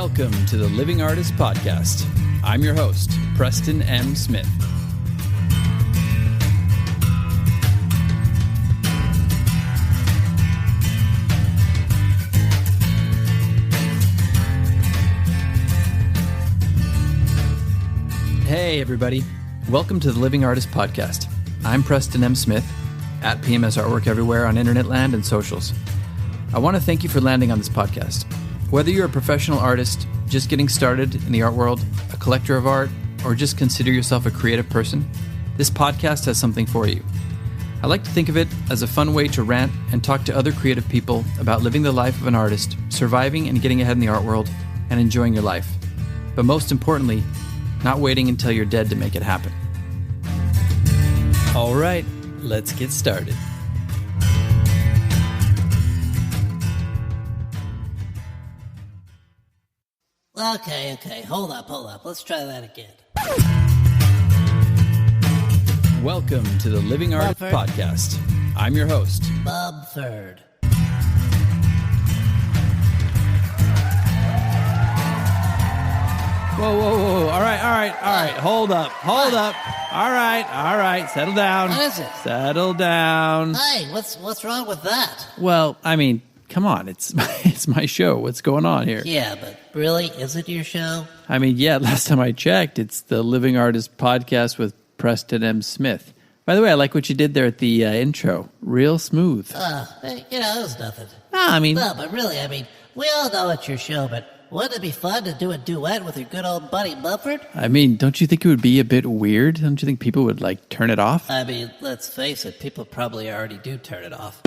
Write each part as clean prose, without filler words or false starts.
Welcome to the Living Artist Podcast. I'm your host, Preston M. Smith. Hey, everybody. Welcome to the Living Artist Podcast. I'm Preston M. Smith, at PMS Artwork everywhere on internet land and socials. I want to thank you for landing on this podcast. Whether you're a professional artist, just getting started in the art world, a collector of art, or just consider yourself a creative person, this podcast has something for you. I like to think of it as a fun way to rant and talk to other creative people about living the life of an artist, surviving and getting ahead in the art world, and enjoying your life. But most importantly, not waiting until you're dead to make it happen. All right, let's get started. Okay, hold up. Let's try that again. Welcome to the Living Artist Mumford. Podcast. I'm your host. Mumford. Whoa. All right. Hold up. All right. Settle down. What is it? Settle down. Hey, what's wrong with that? Well, I mean, come on. It's my show. What's going on here? Yeah, but really, is it your show? I mean, yeah, last time I checked, it's the Living Artist Podcast with Preston M. Smith. By the way, I like what you did there at the intro. Real smooth. Hey, it was nothing. No, But really, we all know it's your show, but wouldn't it be fun to do a duet with your good old buddy Mumford? I mean, don't you think it would be a bit weird? Don't you think people would, turn it off? Let's face it, people probably already do turn it off.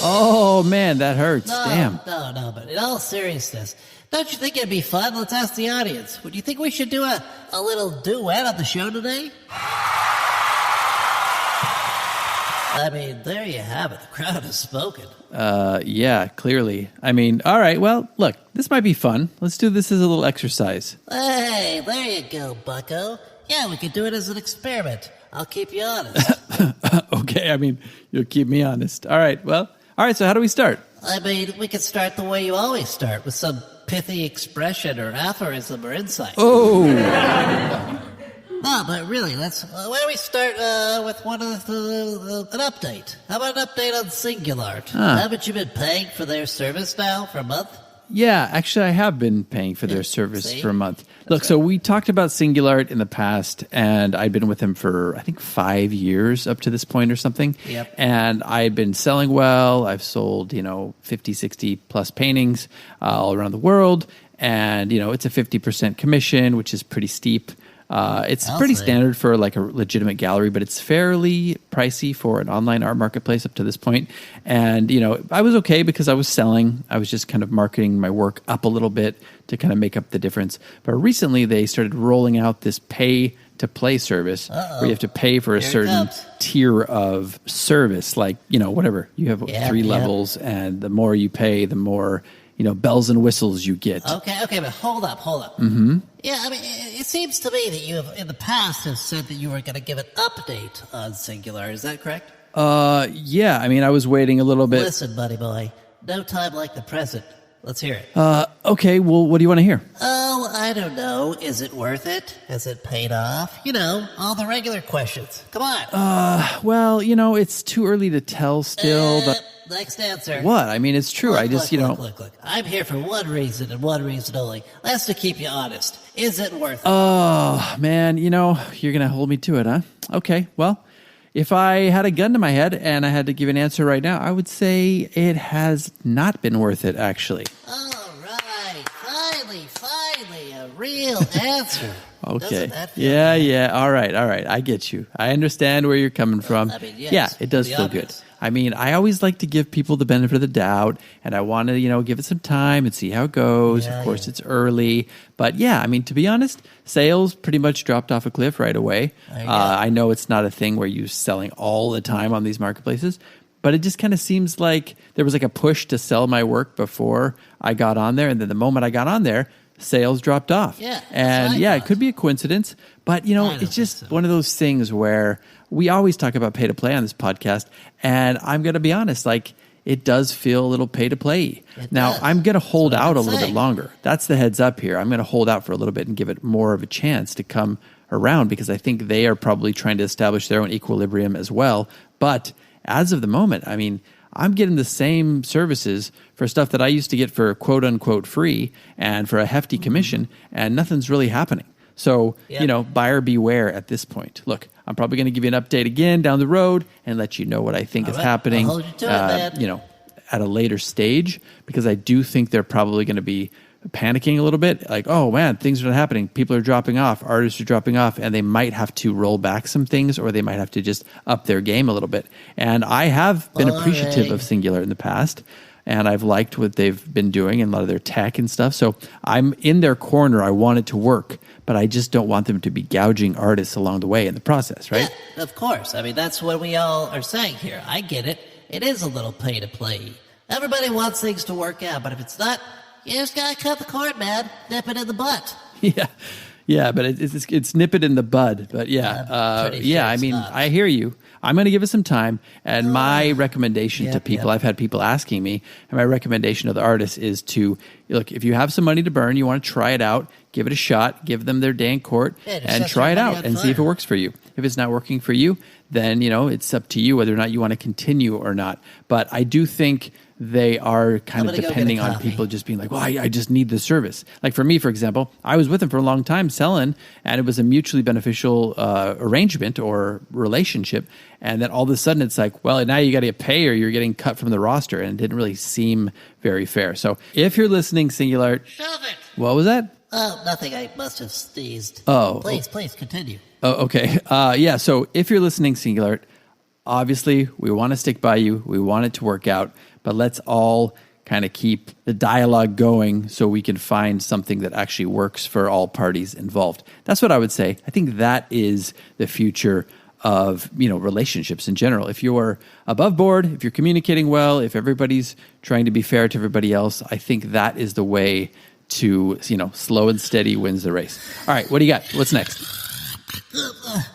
Oh, man, that hurts. Damn. No, but in all seriousness, don't you think it'd be fun? Let's ask the audience. Would you think we should do a little duet on the show today? There you have it. The crowd has spoken. Yeah, clearly. All right, well, look, this might be fun. Let's do this as a little exercise. Hey, there you go, bucko. Yeah, we could do it as an experiment. I'll keep you honest. Okay, you'll keep me honest. All right, so how do we start? We could start the way you always start, with some pithy expression or aphorism or insight. Oh! No, but really, why don't we start with one of an update? How about an update on Singulart? Haven't you been paying for their service now for a month? Yeah, actually, I have been paying for their service for a month. Look, so we talked about Singulart in the past, and I'd been with them for, I think, 5 years up to this point or something. Yep. And I've been selling well. I've sold, 50, 60 plus paintings all around the world. And, it's a 50% commission, which is pretty steep. It's pretty standard for a legitimate gallery, but it's fairly pricey for an online art marketplace up to this point. And, I was okay because I was selling. I was just kind of marketing my work up a little bit to kind of make up the difference. But recently they started rolling out this pay to play service where you have to pay for a certain tier of service, whatever. You have three levels, and the more you pay, the more bells and whistles you get. Okay, but hold up. Mm-hmm. Yeah, it seems to me that you have, in the past, have said that you were going to give an update on Singular. Is that correct? Yeah. I was waiting a little bit. Listen, buddy boy, no time like the present. Let's hear it. Okay, well, what do you want to hear? Oh, I don't know. Is it worth it? Has it paid off? All the regular questions. Come on. Well, it's too early to tell still, but... Next answer. What? It's true. Look. I'm here for one reason and one reason only. That's to keep you honest. Is it worth it? Oh, man, you're going to hold me to it, huh? Okay, well, if I had a gun to my head and I had to give an answer right now, I would say it has not been worth it, actually. All right. Finally, a real answer. Okay. Yeah. All right. I get you. I understand where you're coming from. Yes, yeah, it does feel obvious. good. I always like to give people the benefit of the doubt, and I want to, give it some time and see how it goes. Of course, it's early. But yeah, to be honest, sales pretty much dropped off a cliff right away. I know it's not a thing where you're selling all the time on these marketplaces, but it just kind of seems like there was a push to sell my work before I got on there. And then the moment I got on there, sales dropped off. Yeah. And it could be a coincidence, but it's just one of those things where we always talk about pay to play on this podcast. And I'm going to be honest, it does feel a little pay to play. Now, I'm going to hold out a little bit longer. That's the heads up here. I'm going to hold out for a little bit and give it more of a chance to come around, because I think they are probably trying to establish their own equilibrium as well. But as of the moment, I mean, I'm getting the same services for stuff that I used to get for quote unquote free and for a hefty commission, and nothing's really happening. So, buyer beware at this point. Look, I'm probably going to give you an update again down the road and let you know what I think is happening, I'll hold you to it, at a later stage, because I do think they're probably going to be panicking a little bit. Like, oh man, things are not happening. People are dropping off. Artists are dropping off, and they might have to roll back some things, or they might have to just up their game a little bit. And I have been appreciative of Singular in the past, and I've liked what they've been doing and a lot of their tech and stuff. So I'm in their corner. I want it to work, but I just don't want them to be gouging artists along the way in the process, right? Yeah, of course. I mean, that's what we all are saying here. I get it. It is a little pay to play. Everybody wants things to work out, but if it's not, you just gotta cut the cord, man. Nip it in the butt. Yeah, but it's nip it in the bud. But I mean, I hear you. I'm going to give it some time. And my recommendation to people, I've had people asking me, and my recommendation to the artists is to, look, if you have some money to burn, you want to try it out, give it a shot, give them their day in court, and try it out and see if it works for you. If it's not working for you, then, it's up to you whether or not you want to continue or not. But I do think they are kind of depending on people just being like, well, I just need this service. Like for me, for example, I was with them for a long time selling, and it was a mutually beneficial arrangement or relationship. And then all of a sudden it's like, well, now you got to get paid or you're getting cut from the roster. And it didn't really seem very fair. So if you're listening, Singular, shove it. What was that? Oh, nothing. I must have sneezed. Oh. Please continue. Oh, okay. So if you're listening, Singular, obviously we want to stick by you. We want it to work out. But let's all kind of keep the dialogue going so we can find something that actually works for all parties involved. That's what I would say. I think that is the future of, relationships in general. If you're above board, if you're communicating well, if everybody's trying to be fair to everybody else, I think that is the way to, slow and steady wins the race. All right, what do you got? What's next?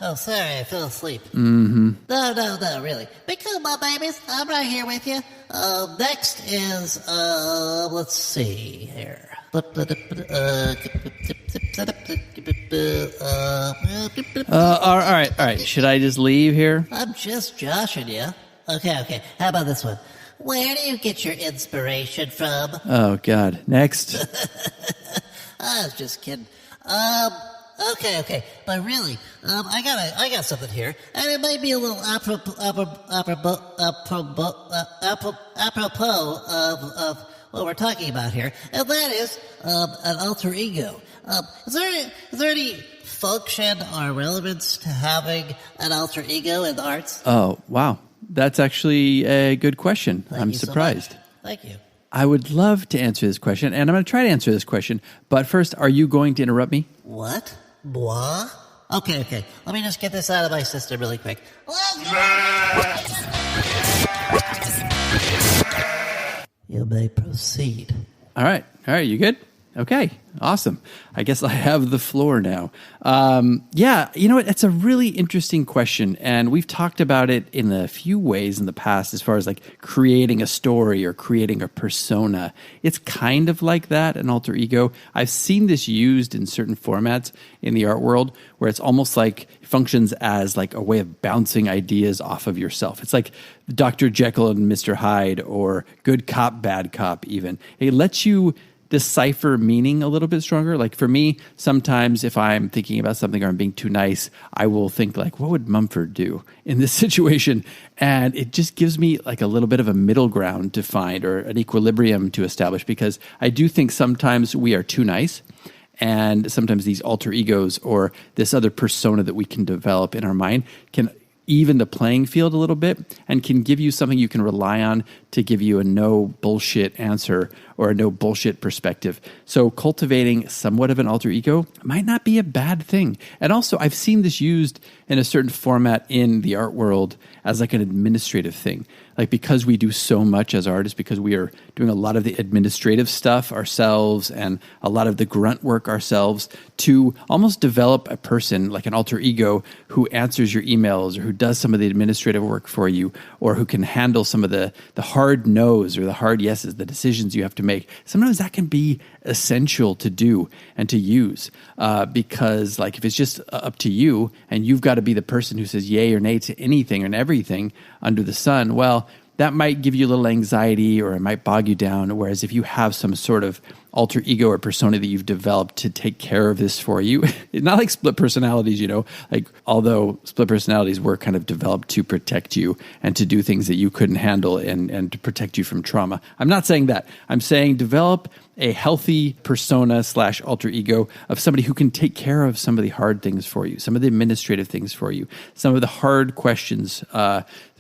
Oh, sorry, I fell asleep. Mm-hmm. No, really. Be cool, my babies. I'm right here with you. Next is, let's see here. All right. Should I just leave here? I'm just joshing you. Okay. How about this one? Where do you get your inspiration from? Oh, God. Next. I was just kidding. Okay. But really, I got something here, and it might be a little apropos of what we're talking about here, and that is an alter ego. Is there any function or relevance to having an alter ego in the arts? Oh, wow. That's actually a good question. I'm surprised. So Thank you. I would love to answer this question, and I'm going to try to answer this question. But first, are you going to interrupt me? What? Blah? Okay. Let me just get this out of my system really quick. You may proceed. All right. You good? Okay. Awesome. I guess I have the floor now. It's a really interesting question. And we've talked about it in a few ways in the past as far as like creating a story or creating a persona. It's kind of like that, an alter ego. I've seen this used in certain formats in the art world where it's almost like it functions as like a way of bouncing ideas off of yourself. It's like Dr. Jekyll and Mr. Hyde, or good cop, bad cop even. It lets you decipher meaning a little bit stronger. Like for me, sometimes if I'm thinking about something or I'm being too nice, I will think like, what would Mumford do in this situation? And it just gives me like a little bit of a middle ground to find, or an equilibrium to establish, because I do think sometimes we are too nice. And sometimes these alter egos or this other persona that we can develop in our mind can even the playing field a little bit and can give you something you can rely on to give you a no bullshit answer or a no bullshit perspective. So cultivating somewhat of an alter ego might not be a bad thing. And also I've seen this used in a certain format in the art world as like an administrative thing. Like because we do so much as artists, because we are doing a lot of the administrative stuff ourselves and a lot of the grunt work ourselves, to almost develop a person like an alter ego who answers your emails or who does some of the administrative work for you, or who can handle some of the hard hard no's or the hard yeses, the decisions you have to make, sometimes that can be essential to do and to use because like if it's just up to you and you've got to be the person who says yay or nay to anything and everything under the sun, well, that might give you a little anxiety or it might bog you down. Whereas if you have some sort of alter ego or persona that you've developed to take care of this for you, it's not like split personalities, like although split personalities were kind of developed to protect you and to do things that you couldn't handle and to protect you from trauma. I'm not saying that. I'm saying develop a healthy persona / alter ego of somebody who can take care of some of the hard things for you, some of the administrative things for you, some of the hard questions,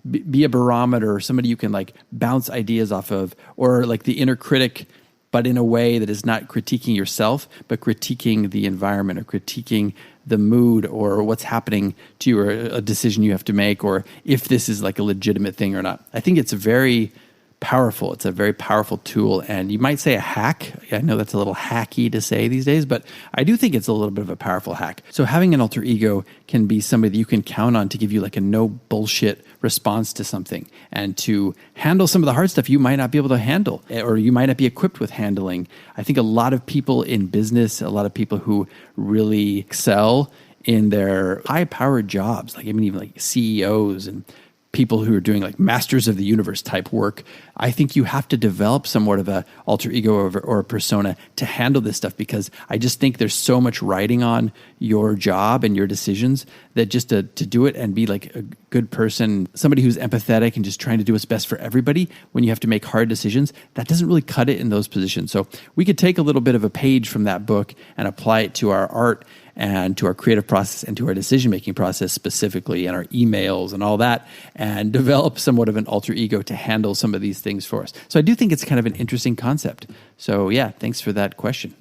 be a barometer or somebody you can like bounce ideas off of, or like the inner critic, but in a way that is not critiquing yourself, but critiquing the environment or critiquing the mood or what's happening to you or a decision you have to make, or if this is like a legitimate thing or not. I think it's very powerful. It's a very powerful tool. And you might say a hack. I know that's a little hacky to say these days, but I do think it's a little bit of a powerful hack. So having an alter ego can be somebody that you can count on to give you like a no bullshit response to something and to handle some of the hard stuff you might not be able to handle or you might not be equipped with handling. I think a lot of people in business, a lot of people who really excel in their high-powered jobs, like even like CEOs and people who are doing like masters of the universe type work, I think you have to develop somewhat of a alter ego or a persona to handle this stuff, because I just think there's so much riding on your job and your decisions that just to do it and be like a good person, somebody who's empathetic and just trying to do what's best for everybody when you have to make hard decisions, that doesn't really cut it in those positions. So we could take a little bit of a page from that book and apply it to our art and to our creative process and to our decision-making process specifically and our emails and all that, and develop somewhat of an alter ego to handle some of these things for us. So I do think it's kind of an interesting concept. So yeah, thanks for that question.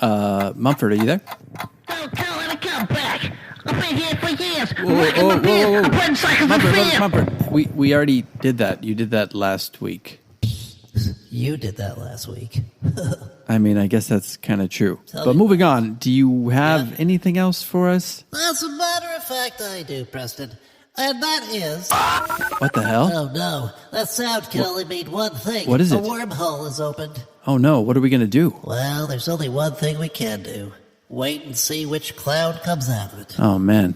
Mumford, are you there? Don't tell her to come back. I've been here for years. Mumford, we already did that. You did that last week. You did that last week. I mean, I guess that's kind of true. But moving on, do you have anything else for us? As a matter of fact, I do, Preston. And that is... What the hell? Oh, no. That sound can only mean one thing. What is it? A wormhole is opened. Oh, no. What are we going to do? Well, there's only one thing we can do. Wait and see which clown comes out of it. Oh, man.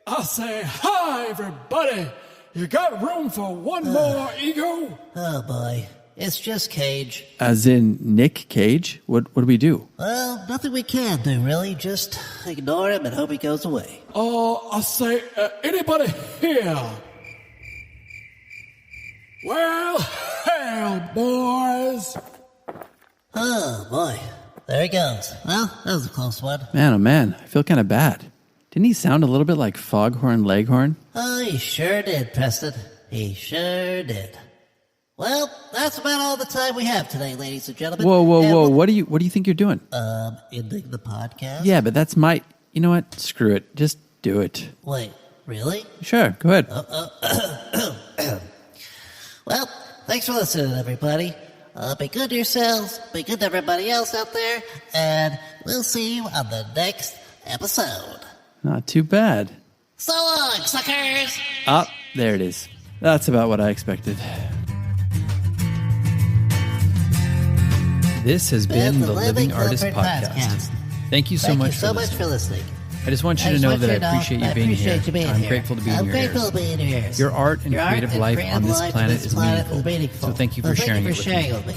I say, hi, everybody. You got room for one more ego? Oh, boy. It's just Cage. As in Nick Cage? What do we do? Well, nothing we can do, really. Just ignore him and hope he goes away. I say, anybody here? Well, hell, boys. Oh, boy. There he goes. Well, that was a close one. Man, oh man, I feel kind of bad. Didn't he sound a little bit like Foghorn Leghorn? Oh, he sure did, Preston. He sure did. Well, that's about all the time we have today, ladies and gentlemen. Whoa. What do you think you're doing? Ending the podcast? Yeah, but that's you know what? Screw it. Just do it. Wait, really? Sure, go ahead. Well, thanks for listening, everybody. Be good to yourselves, be good to everybody else out there, and we'll see you on the next episode. Not too bad. So long, suckers! Ah, there it is. That's about what I expected. This has been the Living Artist Podcast. Thank you so much for listening. I just want you to know that I appreciate you being here. I'm grateful to be in your ears. Your art and creative life on this planet is meaningful, so thank you for sharing it with me.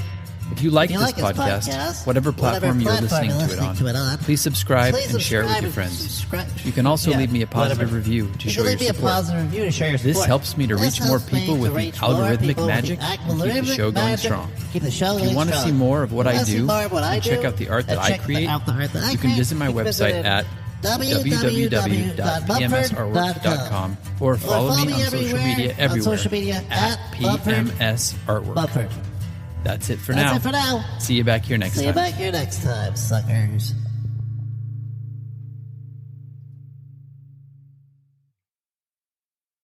If you like this podcast, whatever platform you're listening to it on, please subscribe and share it with your friends. You can also leave me a positive review to show your support. This helps me to reach more people with the algorithmic magic and keep the show going strong. If you want to see more of what I do and check out the art that I create, you can visit my website at www.pmsartwork.com or follow me on social media everywhere at PMS Artwork. That's it for now. See you back here next time. See you back here next time, suckers.